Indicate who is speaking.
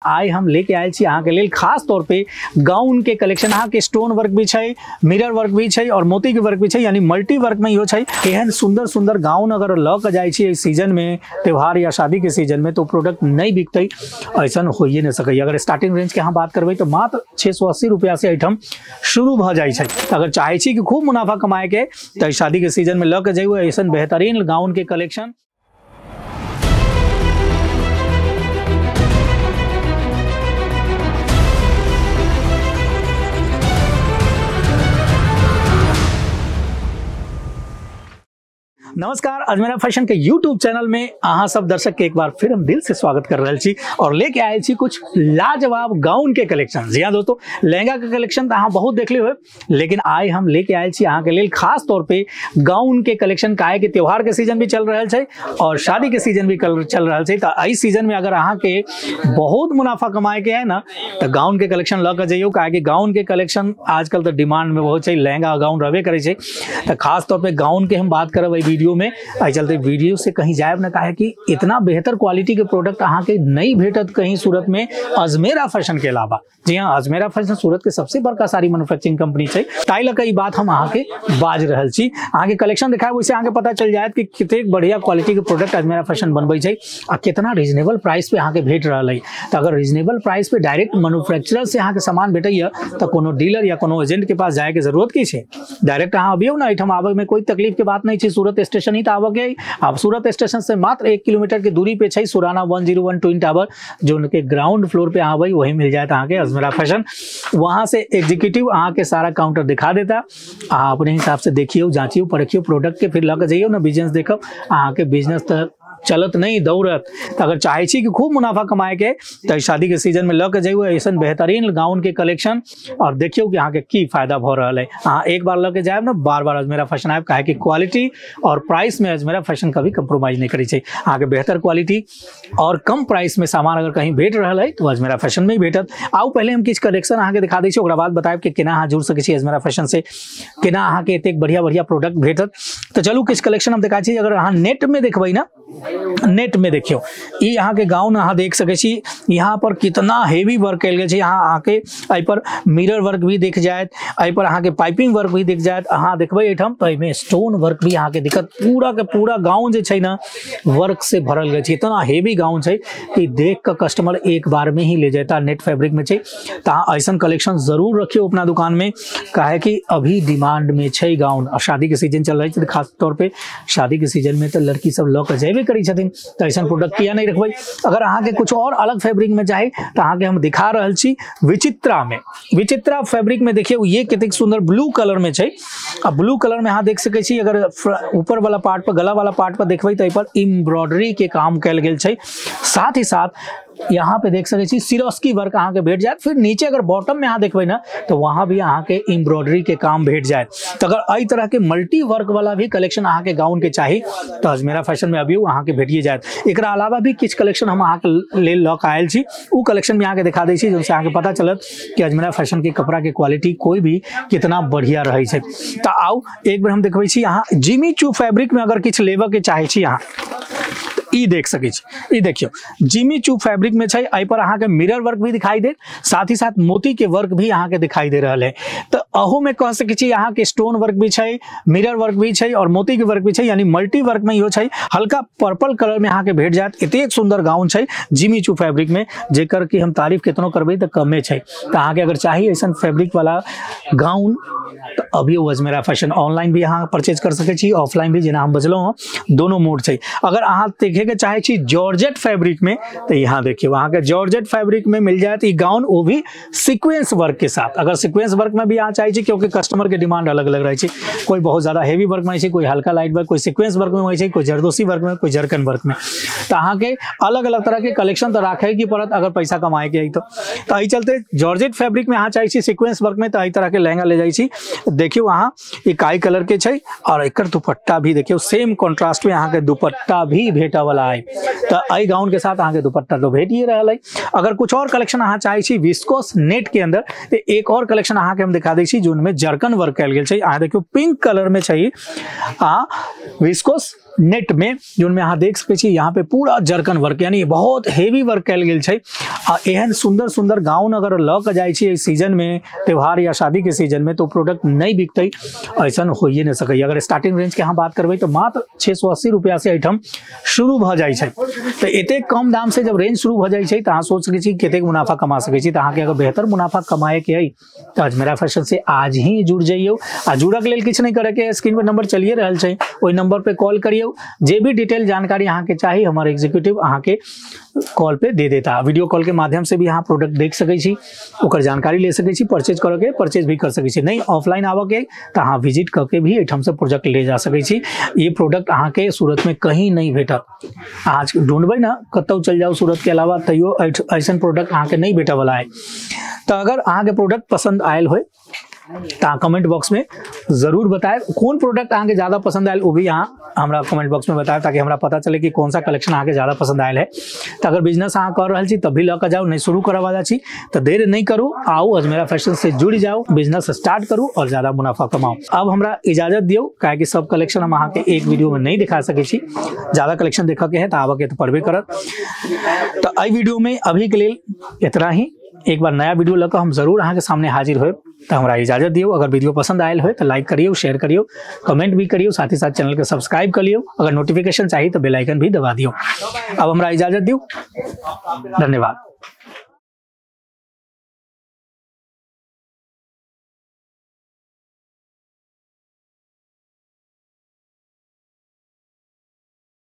Speaker 1: आज हम लेके आयल छी अहाँ के लेल खास तौर पे गाउन के कलेक्शन। अहाँ के स्टोन वर्क भी छै, मिरर वर्क भी छै और मोती के वर्क भी छै, यानी मल्टी वर्क में इहो छै। एहन सुंदर सुंदर गाउन अगर ल के जाय छी सीजन में, त्योहार या शादी के सीजन में, तो प्रोडक्ट नहीं बिकते, ऐसा होइए नहीं सके। अगर स्टार्टिंग रेंज के हम बात करबे तो मात्र 680 रुपया से आइटम शुरू भ जाय छै। अगर चाहे छी कि खूब मुनाफा कमाए के तो शादी के सीजन में ल के जाइयो ऐसा बेहतरीन गाउन के कलेक्शन। नमस्कार, अजमेरा फैशन के YouTube चैनल में अहाँ सब दर्शक के एक बार फिर हम दिल से स्वागत कर रहे छी और लेके आए छी कुछ लाजवाब गाउन के कलेक्शन। जी हाँ दोस्तों, लहंगा के कलेक्शन तो अहाँ बहुत देख ली हो, लेकिन आज हम लेके आए छी अहाँ के लिए खास तौर पे गाउन के कलेक्शन। काहे कि त्योहार के सीजन भी चल रहा है और शादी के सीजन भी चल रहा है। तो आई सीजन में अगर अहाँ के बहुत मुनाफा कमाए के है ना, तो गाउन के कलेक्शन ल के जाइयो। काहे कि गाउन के कलेक्शन आजकल तो डिमांड में बहुत है, लहंगा गाउन रहे करे। तो खास तौर पर गाउन के हम बात करब वीडियो में। आई चलते वीडियो से कहीं जायब ना, काहे कि इतना बेहतर क्वालिटी के प्रोडक्ट अहाँ के नहीं भेटत कहीं सूरत में अजमेरा फैशन के अलावा। जी हाँ, अजमेरा फैशन सूरत के सबसे बड़का साड़ी मैन्युफैक्चरिंग कंपनी है। ताई लग ई बात हम अहाँ के बाज रहल छी। अहाँ के कलेक्शन दिखाए वैसे अहाँ के पता चल जाए कि कितने बढ़िया क्वालिटी के प्रोडक्ट अजमेरा फैशन बनबै छै और कितना रीजनेबल प्राइस पे अहाँ के भेट रहा है। तो अगर रीजनेबल प्राइस पे डायरेक्ट मैन्युफैक्चरर से अहाँ के सामान भेटैया तो कोनो डीलर या कोनो एजेंट के पास जाए के जरूरत की है। डायरेक्ट अहाँ अबियो ना, एठम आवे में कोई तकलीफ के बात नहीं है। सूरत स्टेशन ही तो आवे के, आप सूरत स्टेशन से मात्र 1 किलोमीटर की दूरी पे सुराना 101 ट्विन टावर, जो उनके ग्राउंड फ्लोर पे आवे वही मिल जाए अहाँ के अजमेरा फैशन। वहां से एग्जीक्यूटिव अहाँ के सारा काउंटर दिखा देता। आप अपने हिसाब से देखियो, जांचियो, परखियो प्रोडक्ट के, फिर लग जाइयो ना बिजनेस देखब। अहाँ के बिजनेस तो चलत नहीं दौड़त। तो अगर चाहे छी कि खूब मुनाफा कमाए के तो शादी के सीजन में ल के जाइयो ऐसा बेहतरीन गाउन के कलेक्शन और देखियो कि अहाँ के की फायदा भ रहा है। हाँ, एक बार ल के जाए ना, बार बार अजमेरा फैशन आए। काहे कि क्वालिटी और प्राइस में अजमेरा फैशन कभी कंप्रोमाइज नहीं करी छै। अहाँ के बेहतर क्वालिटी और कम प्राइस में सामान अगर कहीं भेट रहा है तो अजमेरा फैशन में ही भेटत। आओ पहले हम किस कलेक्शन अहाँ के दिखा दै छी, ओकरा बाद बताएब कि केना अहाँ जुड़ सकै छी अजमेरा फैशन से, केना अहाँ के एतेक बढ़िया बढ़िया प्रोडक्ट भेटत। तो चलू किस कलेक्शन हम दिखा छी। अगर अहाँ नेट में देखबै ना, नेट में देखियो ये यहाँ के गाउन अहाँ देख सके छी। यहाँ पर कितना हेवी वर्क कल गया। यहाँ आके आई पर मिरर वर्क भी दिख जाए, आई पर अहाँ के पाइपिंग वर्क भी दिख जाए। अहाँ देखबै एठम तो एमे स्टोन वर्क भी अहाँ के दिखत। पूरा के पूरा गाउन जे छै ना वर्क से भरल गया। इतना हेवी गाउन छै कि देख कर कस्टमर एक बार में ही ले जाता। नेट फैब्रिक में छै तो ऐसा कलेक्शन जरूर रखियो अपना दुकान में। काहे कि अभी डिमांड में छै गाउन और शादी के सीजन चल रही है। खास तौर पे शादी के सीजन में तो लड़की सब ल के जेबे करी छथिन, तो ऐसा प्रोडक्ट किया नहीं रखबै। अगर अहाँ के कुछ और अलग फैब्रिक में चाहे तो अहाँ के हम दिखा रहल छी विचित्रा में। विचित्रा फैब्रिक में देखिए ये कितने सुंदर ब्लू कलर में छै। अब ब्लू कलर में अहाँ देख सके छी। अगर ऊपर वाला पार्ट पर, गला वाला पार्ट पर देखबै तो पर एम्ब्रॉयडरी के काम कल गेल छै। साथ ही साथ यहाँ पे देख सके सिरोस्की वर्क अहाँ के भेट जाए। फिर नीचे अगर बॉटम में अहाँ देखबै ना तो वहां भी अहाँ के एम्ब्रॉयडरी के काम भेट जाए। तो अगर अई तरह के मल्टी वर्क वाला भी कलेक्शन अहाँ के गाउन के चाहिए तो अजमेरा फैशन में अभी अहाँ के भेटिए जाए। एक अलावा भी किछ कलेक्शन हम अहाँ के लेल लॉक आयल छी, उ कलेक्शन भी अहाँ के दिखा दै छी, जिनसे अहाँ के पता चलत कि अजमेरा फैशन के कपड़ा के क्वालिटी कोई भी कितना बढ़िया रहे छै। तो आओ एक बार हम देखबै छी। अहाँ जिमी चू फैब्रिक में अगर किछ लेबे के चाहे छी अहाँ ई देख सके छी। ई देखियो जिमी चू फैब्रिक में छै। आई पर अहाँ के मिरर वर्क भी दिखाई दे, साथ ही साथ मोती के वर्क भी अहाँ के दिखाई दे रहा है। तो अहू में कह सके छी अहाँ के स्टोन वर्क भी छै, मिरर वर्क भी छै और मोती के वर्क भी छै, यानी मल्टी वर्क में इहो छै। हल्का पर्पल कलर में अहाँ के भेट जात। एतेक सुंदर गाउन छै जिमी चू फैब्रिक में, जेकर की हम तारीफ कितनो करबै तो कमे छै। तो अहाँ के अगर चाहिए ऐसा फैब्रिक वाला गाउन तो अभी अजमेरा फैशन ऑनलाइन भी अहाँ परचेज कर सके छी, ऑफलाइन भी, जेना हम बजलो हूँ दोनों मोड छै। अगर अहाँ देखे के चाहे छी जॉर्जेट फैब्रिक में तो यहाँ देखिए वहाँ के जॉर्जेट फैब्रिक में मिल जाए गाउन, वो भी सीक्वेंस वर्क के साथ। अगर सीक्वेंस वर्क में भी यहाँ चाहिए छी, क्योंकि कस्टमर के डिमांड अलग अलग रहे, कोई बहुत ज्यादा हेवी वर्क में है, कोई हल्का लाइट वर्क, कोई सीक्वेंस वर्क में है, कोई जरदोसी वर्क में, कोई जरकन वर्क में। तो अहाँ के अलग अलग तरह के कलेक्शन तो रखे की पड़त अगर पैसा कमाए के। तो आई चलते जॉर्जेट फैब्रिक में अहाँ चाहिए छी सीक्वेंस वर्क में तो आई तरह के लहंगा ले जाए छी। देखियो वहाँ काई कलर के छै और एक दुपट्टा भी देखियो सेम कॉन्ट्रास्ट में अहाँ के दुपट्टा भी भेटा वाला है। तो आई गाउन के साथ अहाँ के दुपट्टा तो भेटिए रहा है। अगर कुछ और कलेक्शन अहाँ चाहे छी विस्कोस नेट के अंदर तो एक और कलेक्शन अहाँ के हम दिखा दै छी, जो उनमें जर्कन वर्क कल गेल छै। अहाँ देखियो पिंक कलर में चाहिए विस्कोस नेट में जो में अहाँ देख सकै छी यहाँ पे पूरा जरकन वर्क यानी बहुत हेवी वर्क कल गेल छै। एहन सुंदर सुंदर गाउन अगर ल के जाय छी सीजन में, त्योहार या शादी के सीजन में, तो प्रोडक्ट नहीं बिकते, ऐसा होइए नहीं सकै। अगर स्टार्टिंग रेंज के अहाँ बात करबै तो मात्र 680 रुपया से आइटम शुरू भ जाय छै। तो एते कम दाम से जब रेंज शुरू भ जाय छै तो अहाँ सोच सकै छी कतेक मुनाफा कमा सकै छी। तो अहाँ के अगर बेहतर मुनाफा कमाए के है तो अजमेरा फैशन से आज ही जुड़ जाइयो। आ जुड़क लेल किछ नहीं करे के, स्क्रीन पर नंबर चलिए रहल छै, ओइ नंबर पे कॉल करियो। जे भी डिटेल जानकारी अहाँ के चाहिए हमारे एग्जीक्यूटिव अहाँ के कॉल पे दे देता। वीडियो कॉल के माध्यम से भी अहाँ प्रोडक्ट देख सकै छी, ओकर जानकारी ले सकै छी, परचेज करे के परचेज भी कर सकै छी। नहीं ऑफलाइन आवे के तो अहाँ विजिट करके भी एठम से प्रोडक्ट ले जा सकै छी। ये प्रोडक्ट अहाँ के सूरत में कहीं नहीं भेटत। आज ढूंढबै ना कतौ चल जाओ सूरत के अलावा तैयो ऐसा प्रोडक्ट अहाँ के नहीं भेटे वाला है। तो अगर अहाँ के प्रोडक्ट पसंद आयल हो तो कमेंट बॉक्स में जरूर बताएं कौन प्रोडक्ट आगे ज्यादा पसंद आयल, वो भी यहाँ हमारा कमेंट बॉक्स में बताएं ताकि हमरा पता चले कि कौन सा कलेक्शन आगे ज्यादा पसंद आयल है। तो अगर बिजनेस अहाँ कर रहा छी तब भी लऽ जाओ, नहीं शुरू करे वाला छी तो देर नहीं करू, आओ अजमेरा फैशन से जुड़ जाओ, बिजनेस स्टार्ट करू और ज्यादा मुनाफा कमाओ। अब हमरा इजाजत दियो, काहे कि सब कलेक्शन हम अहाँ के एक वीडियो में नहीं दिखा सके छी। ज्यादा कलेक्शन देखा के है तो आवा के तो पड़बे करत। तो आई वीडियो में अभी के लिए इतना ही। एक बार नया वीडियो लेकर हम जरूर अहाँ के सामने हाजिर होए। तो हमारा इजाजत दियो। अगर वीडियो पसंद आयल हो तो लाइक करियो, शेयर करियो, कमेंट भी करियो, साथ ही साथ चैनल के सब्सक्राइब कर लियो। अगर नोटिफिकेशन चाहिए तो बेल आइकन भी दबा दियो। अब हमारा इजाजत दियो, धन्यवाद।